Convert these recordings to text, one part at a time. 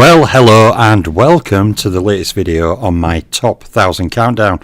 Well, hello and welcome to the latest video on my top 1000 countdown.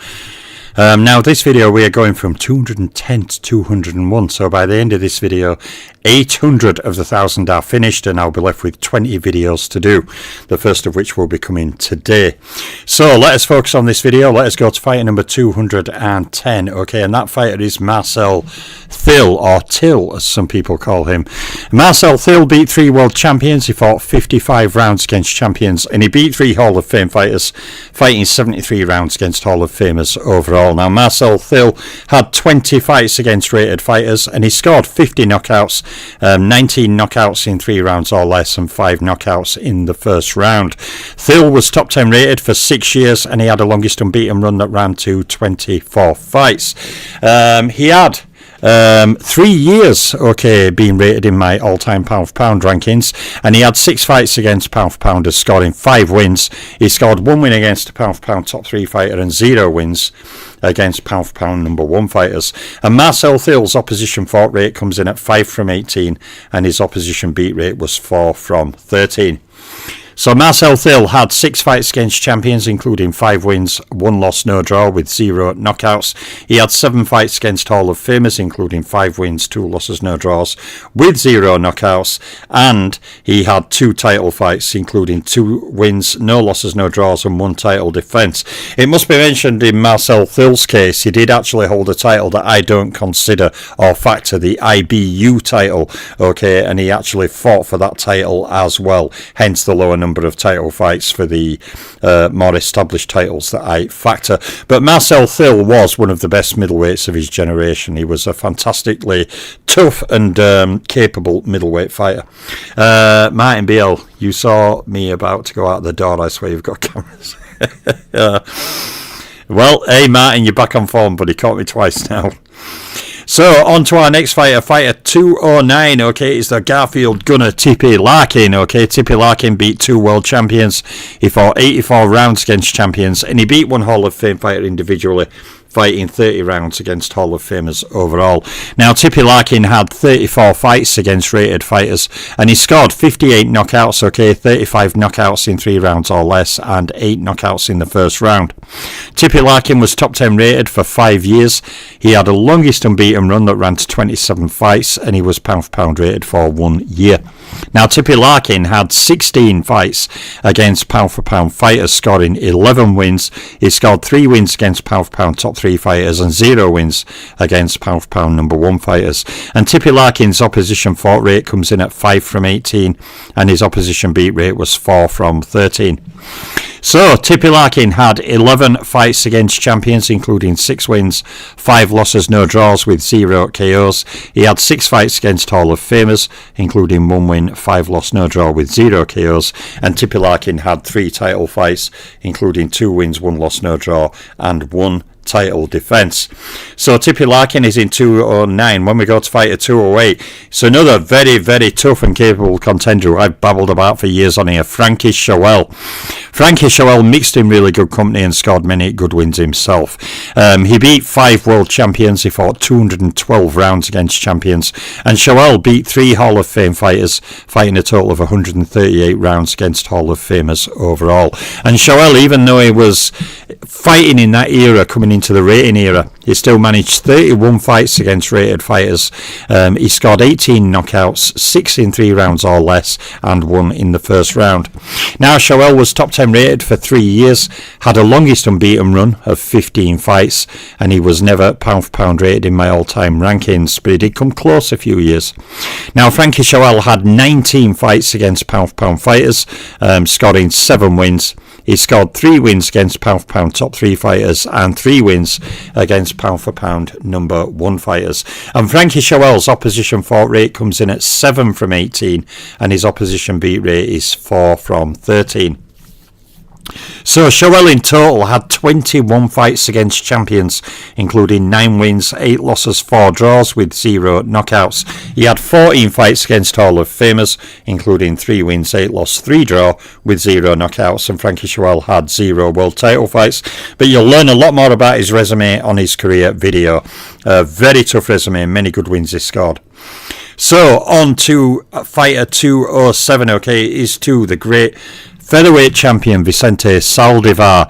Now this video we are going from 210 to 201, so by the end of this video 800 of the 1000 are finished and I'll be left with 20 videos to do, the first of which will be coming today. So let us focus on this video. Let us go to fighter number 210. Okay, and that fighter is Marcel Thill, or Till as some people call him. Marcel Thill beat 3 world champions. He fought 55 rounds against champions and he beat 3 Hall of Fame fighters, fighting 73 rounds against Hall of Famers overall. Now Marcel Thill had 20 fights against rated fighters and he scored 50 knockouts, 19 knockouts in 3 rounds or less and 5 knockouts in the first round. Thill was top 10 rated for 6 years and he had a longest unbeaten run that ran to 24 fights. He had 3 years being rated in my all-time pound for pound rankings, and he had 6 fights against pound for pounders, scoring 5 wins. He scored 1 win against a pound for pound top 3 fighter and 0 wins against pound for pound number 1 fighters. And Marcel Thill's opposition fought rate comes in at 5 from 18 and his opposition beat rate was 4 from 13. So Marcel Thill had 6 fights against champions, including 5 wins, 1 loss, no draw, with 0 knockouts. He had 7 fights against Hall of Famers, including 5 wins, 2 losses, no draws, with 0 knockouts. And he had 2 title fights, including 2 wins, no losses, no draws, and 1 title defence. It must be mentioned in Marcel Thill's case, he did actually hold a title that I don't consider or factor, the IBU title, and he actually fought for that title as well, hence the lower number of title fights for the more established titles that I factor. But Marcel Thill was one of the best middleweights of his generation. He was a fantastically tough and capable middleweight fighter. Martin Beale, you saw me about to go out the door. I swear you've got cameras. Well, hey Martin, you're back on form, but he caught me twice now. So on to our next fighter, fighter 209, is the Garfield Gunner Tippy Larkin. Tippy Larkin beat 2 world champions. He fought 84 rounds against champions and he beat 1 Hall of Fame fighter individually, fighting 30 rounds against Hall of Famers overall. Now Tippy Larkin had 34 fights against rated fighters and he scored 58 knockouts, 35 knockouts in 3 rounds or less and 8 knockouts in the first round. Tippy Larkin was top 10 rated for 5 years. He had a longest unbeaten run that ran to 27 fights and he was pound for pound rated for 1 year. Now Tippy Larkin had 16 fights against pound for pound fighters, scoring 11 wins. He scored 3 wins against pound for pound top 3 fighters and 0 wins against pound for pound number 1 fighters. And Tippy Larkin's opposition fought rate comes in at 5 from 18 and his opposition beat rate was 4 from 13. So Tippy Larkin had 11 fights against champions, including 6 wins, 5 losses, no draws, with 0 KOs. He had 6 fights against Hall of Famers, including 1 win, 5 loss, no draw, with 0 KOs. And Tippy Larkin had 3 title fights, including 2 wins, 1 loss, no draw, and 1 title defence. So Tippy Larkin is in 209. When we go to fighter 208, it's another very, very tough and capable contender who I've babbled about for years on here, Frankie Chauvel. Frankie Chauvel mixed in really good company and scored many good wins himself. He beat 5 world champions. He fought 212 rounds against champions. And Chauvel beat 3 Hall of Fame fighters, fighting a total of 138 rounds against Hall of Famers overall. And Chauvel, even though he was fighting in that era, coming into the rating era, he still managed 31 fights against rated fighters. He scored 18 knockouts, 6 in 3 rounds or less, and 1 in the first round. Now Chauvel was top 10 rated for 3 years, had a longest unbeaten run of 15 fights, and he was never pound for pound rated in my all-time rankings, but he did come close a few years. Now Frankie Chauvel had 19 fights against pound for pound fighters, scoring 7 wins. He scored 3 wins against pound for pound top 3 fighters and 3 wins against pound for pound number 1 fighters. And Frankie Chauvel's opposition fought rate comes in at 7 from 18 and his opposition beat rate is 4 from 13. So Chauvel in total had 21 fights against champions, including 9 wins, 8 losses, 4 draws, with 0 knockouts. He had 14 fights against Hall of Famers, including 3 wins, 8 losses, 3 draw, with 0 knockouts. And Frankie Chauvel had 0 world title fights. But you'll learn a lot more about his resume on his career video. Very tough resume, many good wins he scored. So on to fighter 207, is to the great Featherweight champion Vicente Saldivar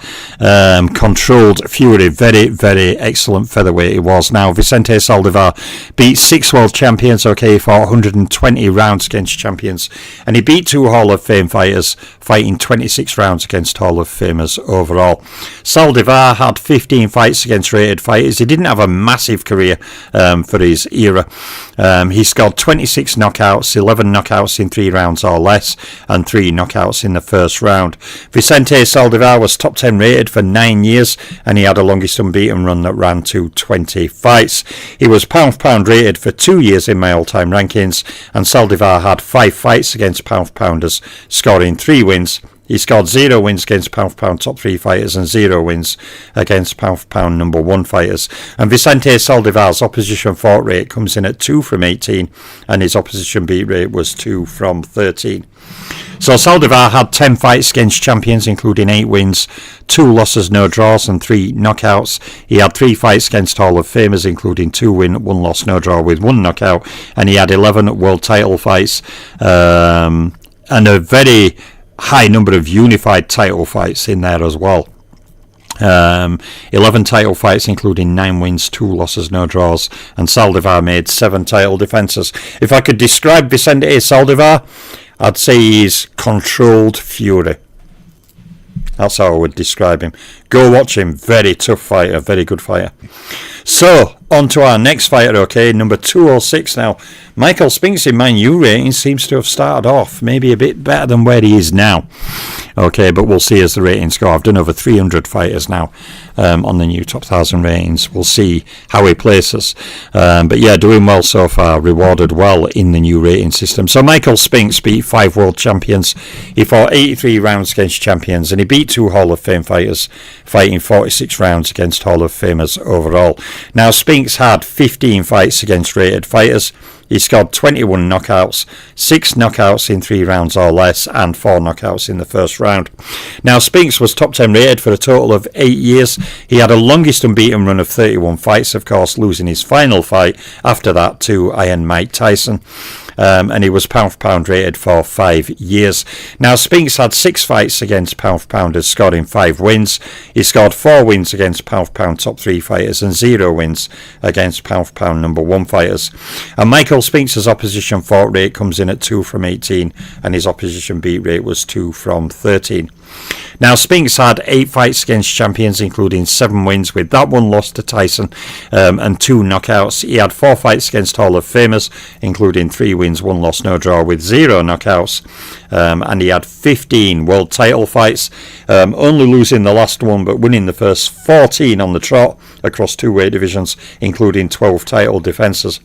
controlled Fury. Very, very excellent featherweight he was. Now, Vicente Saldivar beat 6 world champions, okay, for 120 rounds against champions. And he beat 2 Hall of Fame fighters, fighting 26 rounds against Hall of Famers overall. Saldivar had 15 fights against rated fighters. He didn't have a massive career for his era. He scored 26 knockouts, 11 knockouts in 3 rounds or less, and 3 knockouts in the first round. Vicente Saldivar was top 10 rated for 9 years, and he had a longest unbeaten run that ran to 20 fights. He was pound for pound rated for 2 years in my all-time rankings, and Saldivar had 5 fights against pound for pounders, scoring 3 wins. He scored 0 wins against pound for pound top 3 fighters and 0 wins against pound for pound number 1 fighters. And Vicente Saldivar's opposition fought rate comes in at 2 from 18, and his opposition beat rate was 2 from 13. So Saldivar had 10 fights against champions, including 8 wins, 2 losses, no draws, and 3 knockouts. He had 3 fights against Hall of Famers, including 2 win, 1 loss, no draw with 1 knockout. And he had 11 world title fights, and a very high number of unified title fights in there as well. 11 title fights, including 9 wins, 2 losses, no draws, and Saldivar made 7 title defences. If I could describe Vicente Saldivar, I'd say he's controlled Fury. That's how I would describe him. Go watch him. Very tough fighter, very good fighter. So, on to our next fighter, okay, number 206 now. Michael Spinks in my new rating seems to have started off maybe a bit better than where he is now. Okay, but we'll see as the ratings go. I've done over 300 fighters now on the new Top 1000 ratings. We'll see how he places. But yeah, doing well so far, rewarded well in the new rating system. So Michael Spinks beat 5 world champions. He fought 83 rounds against champions, and he beat 2 Hall of Fame fighters, fighting 46 rounds against Hall of Famers overall. Now, Spinks had 15 fights against rated fighters. He scored 21 knockouts, 6 knockouts in 3 rounds or less, and 4 knockouts in the first round. Now, Spinks was top 10 rated for a total of 8 years. He had a longest unbeaten run of 31 fights, of course, losing his final fight after that to Iron Mike Tyson. And he was pound for pound rated for 5 years. Now, Spinks had 6 fights against pound for pounders, scoring 5 wins. He scored 4 wins against pound for pound top 3 fighters and 0 wins against pound for pound number 1 fighters. And Michael Spinks' opposition fought rate comes in at 2 from 18, and his opposition beat rate was 2 from 13. Now, Spinks had 8 fights against champions, including 7 wins, with that 1 loss to Tyson and 2 knockouts. He had 4 fights against Hall of Famers, including 3 wins, 1 loss, no draw, with 0 knockouts. And he had 15 world title fights, only losing the last one, but winning the first 14 on the trot across 2 weight divisions, including 12 title defences.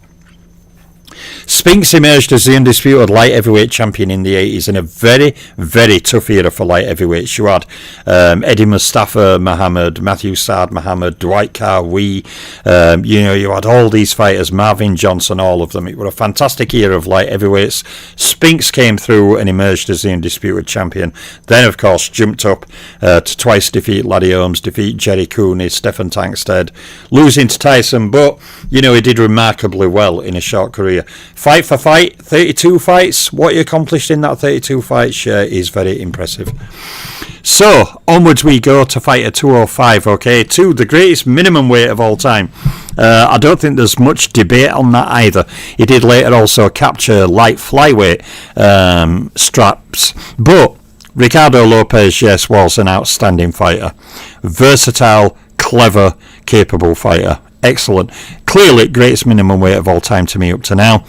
Spinks emerged as the undisputed light heavyweight champion in the 80s in a very, very tough era for light heavyweights. You had Eddie Mustafa Muhammad, Matthew Saad Muhammad, Dwight Carwee, you had all these fighters, Marvin Johnson, all of them. It was a fantastic era of light heavyweights. Spinks came through and emerged as the undisputed champion. Then, of course, jumped up to twice defeat Laddie Holmes, defeat Jerry Cooney, Stephen Tankstead, losing to Tyson, but, he did remarkably well in a short career. Fight for fight, 32 fights. What he accomplished in that 32 fights is very impressive. So, onwards we go to fighter 205, okay, to the greatest minimum weight of all time. I don't think there's much debate on that either. He did later also capture light flyweight straps, but Ricardo Lopez, yes, was an outstanding fighter. Versatile, clever, capable fighter. Excellent. Clearly, greatest minimum weight of all time to me up to now.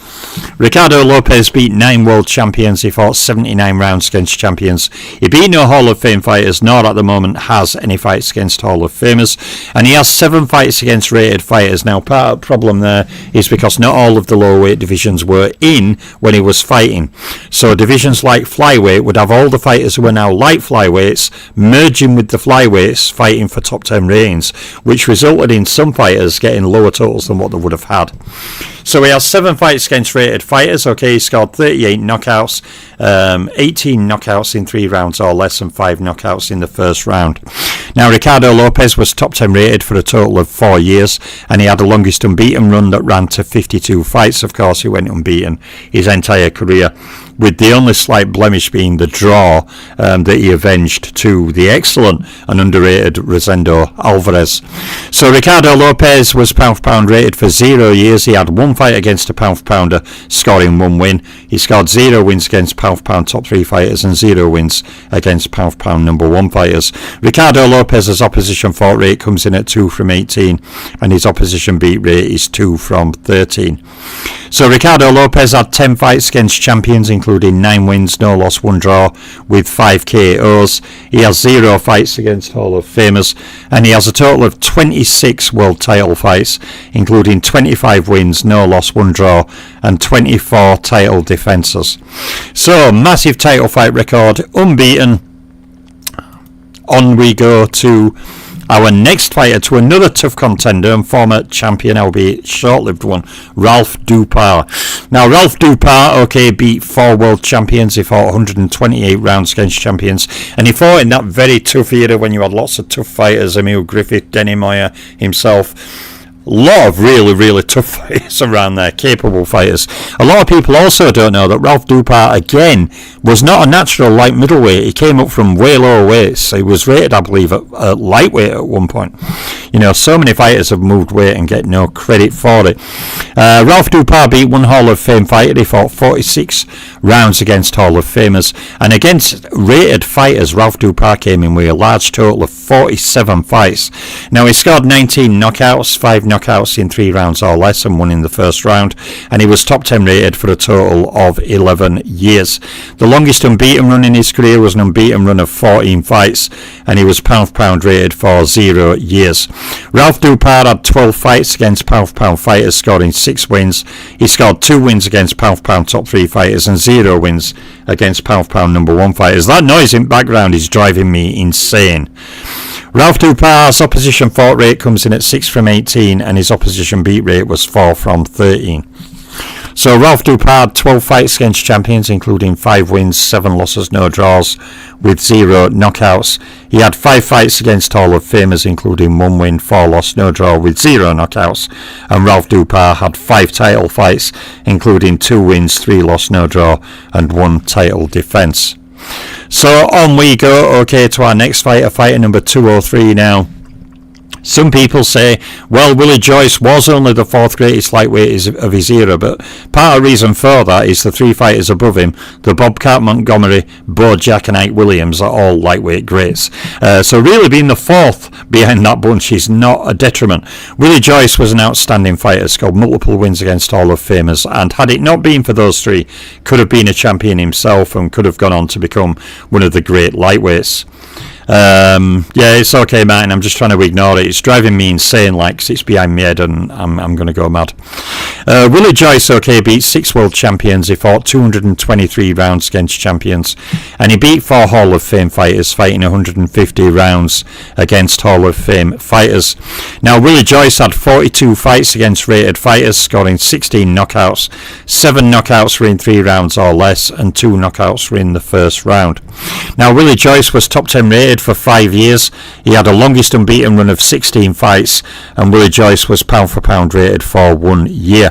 Ricardo Lopez beat 9 world champions. He fought 79 rounds against champions. He beat no Hall of Fame fighters, nor at the moment has any fights against Hall of Famers. And he has 7 fights against rated fighters. Now, part of the problem there is because not all of the lower weight divisions were in when he was fighting. So divisions like flyweight would have all the fighters who are now light flyweights merging with the flyweights fighting for top 10 ratings, which resulted in some fighters getting lower totals than what they would have had. So he has 7 fights against rated fighters. Okay, he scored 38 knockouts, 18 knockouts in 3 rounds or less, and 5 knockouts in the first round. Now, Ricardo Lopez was top 10 rated for a total of 4 years, and he had the longest unbeaten run that ran to 52 fights. Of course, he went unbeaten his entire career. with the only slight blemish being the draw that he avenged to the excellent and underrated Rosendo Alvarez. So Ricardo Lopez was pound-for-pound rated for 0 years. He had one fight against a pound-for-pounder, scoring 1 win. He scored 0 wins against pound-for-pound top 3 fighters and 0 wins against pound-for-pound number 1 fighters. Ricardo Lopez's opposition fought rate comes in at 2 from 18, and his opposition beat rate is 2 from 13. So Ricardo Lopez had 10 fights against champions, including 9 wins, no loss, 1 draw, with 5 KOs. He has 0 fights against Hall of Famers, and he has a total of 26 world title fights, including 25 wins, no loss, 1 draw, and 24 title defences. So, massive title fight record, unbeaten. On we go to our next fighter, to another tough contender and former champion, albeit short-lived one, Ralph Dupas. Now, Ralph Dupas, beat 4 world champions. He fought 128 rounds against champions, and he fought in that very tough era when you had lots of tough fighters, Emil Griffith, Denny Moyer, himself. A lot of really, really tough fighters around there, capable fighters. A lot of people also don't know that Ralph Dupas, again, was not a natural light middleweight. He came up from way lower weights. He was rated, I believe, at lightweight at one point. You know, so many fighters have moved weight and get no credit for it. Ralph Dupas beat one Hall of Fame fighter. He fought 46 rounds against Hall of Famers. And against rated fighters, Ralph Dupas came in with a large total of 47 fights. Now, he scored 19 knockouts, 5 knockouts in 3 rounds or less, and 1 in the first round, and he was top 10 rated for a total of 11 years. The longest unbeaten run in his career was an unbeaten run of 14 fights, and he was pound-for-pound rated for 0 years. Ralph Dupas had 12 fights against pound-for-pound fighters, scoring 6 wins. He scored 2 wins against pound-for-pound top 3 fighters and 0 wins against pound-for-pound number 1 fighters. That noise in background is driving me insane. Ralph Dupas' opposition fought rate comes in at 6 from 18, and his opposition beat rate was 4 from 13. So Ralph Dupas had 12 fights against champions, including 5 wins, 7 losses, no draws, with 0 knockouts. He had 5 fights against Hall of Famers, including 1 win, 4 loss, no draw, with 0 knockouts. And Ralph Dupas had 5 title fights, including 2 wins, 3 loss, no draw, and 1 title defence. So on we go, to our next fighter, fighter number 203 now. Some people say, well, Willie Joyce was only the 4th greatest lightweight of his era, but part of the reason for that is the 3 fighters above him, the Bobcat Montgomery, Bo Jack and Ike Williams, are all lightweight greats. So really being the 4th behind that bunch is not a detriment. Willie Joyce was an outstanding fighter, scored multiple wins against Hall of Famers, and had it not been for those 3, could have been a champion himself and could have gone on to become one of the great lightweights. It's okay, Martin. I'm just trying to ignore it. It's driving me insane, like it's behind my head, and I'm going to go mad. Willie Joyce, beat 6 world champions. He fought 223 rounds against champions, and he beat 4 Hall of Fame fighters, fighting 150 rounds against Hall of Fame fighters. Now, Willie Joyce had 42 fights against rated fighters, scoring 16 knockouts. 7 knockouts were in 3 rounds or less, and 2 knockouts were in the first round. Now, Willie Joyce was top 10 rated for 5 years. He had a longest unbeaten run of 16 fights, and Willie Joyce was pound for pound rated for 1 year.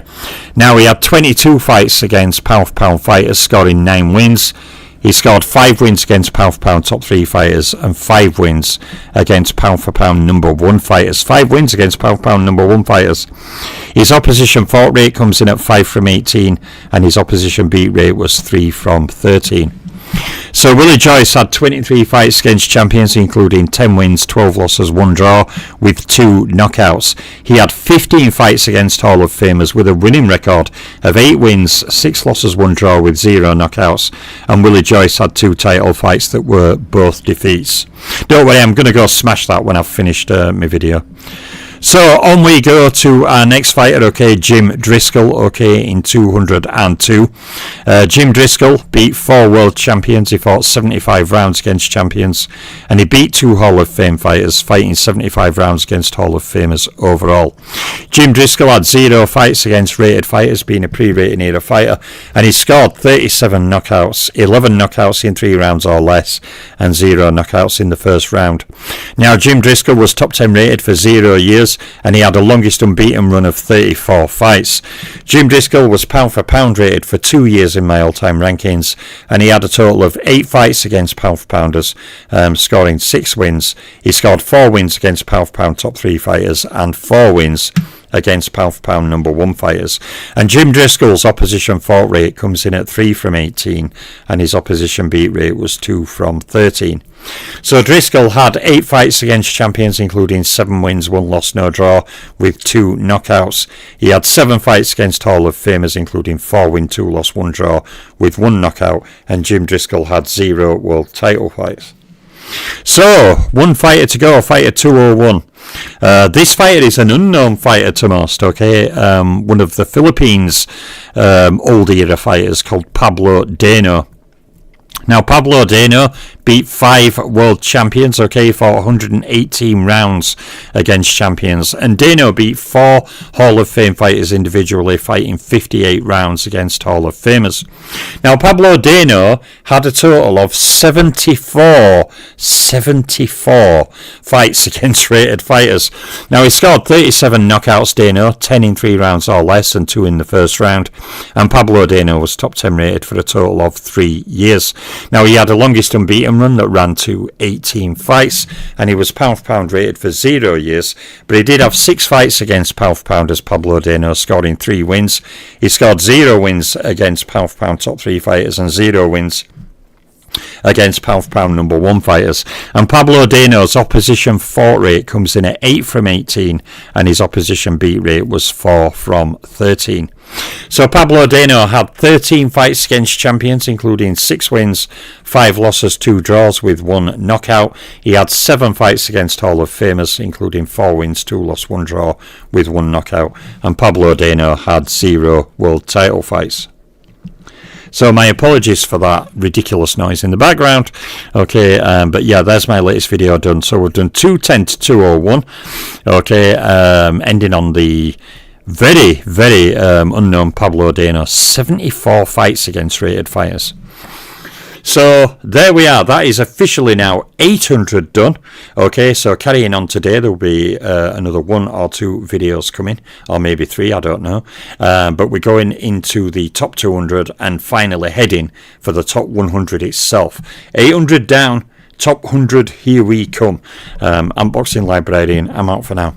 Now, he had 22 fights against pound for pound fighters, scoring 9 wins. He scored 5 wins against pound for pound top 3 fighters and 5 wins against pound for pound number 1 fighters. 5 wins against pound for pound number 1 fighters. His opposition fought rate comes in at 5 from 18, and his opposition beat rate was 3 from 13. So Willie Joyce had 23 fights against champions, including 10 wins, 12 losses, 1 draw, with 2 knockouts. He had 15 fights against Hall of Famers with a winning record of 8 wins, 6 losses, 1 draw, with 0 knockouts. And Willie Joyce had 2 title fights that were both defeats. Don't worry, I'm going to go smash that when I've finished my video. So on we go to our next fighter, Jim Driscoll, in 202. Jim Driscoll beat 4 world champions. He fought 75 rounds against champions, and he beat 2 Hall of Fame fighters, fighting 75 rounds against Hall of Famers overall. Jim Driscoll had 0 fights against rated fighters, being a pre-rating era fighter, and he scored 37 knockouts, 11 knockouts in 3 rounds or less, and 0 knockouts in the first round. Now, Jim Driscoll was top 10 rated for 0 years. years, and he had a longest unbeaten run of 34 fights. Jim Driscoll was pound for pound rated for 2 years in my all-time rankings, and he had a total of 8 fights against pound for pounders, scoring 6 wins. He scored 4 wins against pound for pound top 3 fighters and 4 wins against pound for pound number 1 fighters. And Jim Driscoll's opposition fought rate comes in at 3 from 18, and his opposition beat rate was 2 from 13. So Driscoll had 8 fights against champions, including 7 wins, 1 loss, no draw, with 2 knockouts. He had 7 fights against Hall of Famers, including 4 win, 2 loss, 1 draw, with 1 knockout, and Jim Driscoll had 0 world title fights. So, 1 fighter to go, fighter 201. This fighter is an unknown fighter to most, okay? One of the Philippines old era fighters called Pablo Dano. Now, Pablo Dano beat 5 world champions, okay, for 118 rounds against champions. And Dano beat 4 Hall of Fame fighters individually, fighting 58 rounds against Hall of Famers. Now, Pablo Dano had a total of 74 fights against rated fighters. Now, he scored 37 knockouts, Dano, 10 in 3 rounds or less, and 2 in the first round. And Pablo Dano was top 10 rated for a total of 3 years. Now, he had a longest unbeaten run that ran to 18 fights, and he was pound for pound rated for 0 years, but he did have 6 fights against pound for pound as Pablo Dano, scoring 3 wins. He scored 0 wins against pound for pound top 3 fighters and 0 wins against pound for pound number 1 fighters. And Pablo Dano's opposition fought rate comes in at 8 from 18, and his opposition beat rate was 4 from 13. So Pablo Dano had 13 fights against champions, including 6 wins, 5 losses, 2 draws, with 1 knockout. He had 7 fights against Hall of Famers, including 4 wins, 2 losses, 1 draw, with 1 knockout. And Pablo Dano had 0 world title fights. So my apologies for that ridiculous noise in the background. Okay, but yeah, there's my latest video done. So we've done 210 to 201. Okay, ending on the very, very unknown Pablo Dano. 74 fights against rated fighters. So there we are. That is officially now 800 done. Okay, so carrying on today, there will be another 1 or 2 videos coming, or maybe 3, I don't know. But we're going into the top 200 and finally heading for the top 100 itself. 800 down, top 100, here we come. I'm Boxing Librarian. I'm out for now.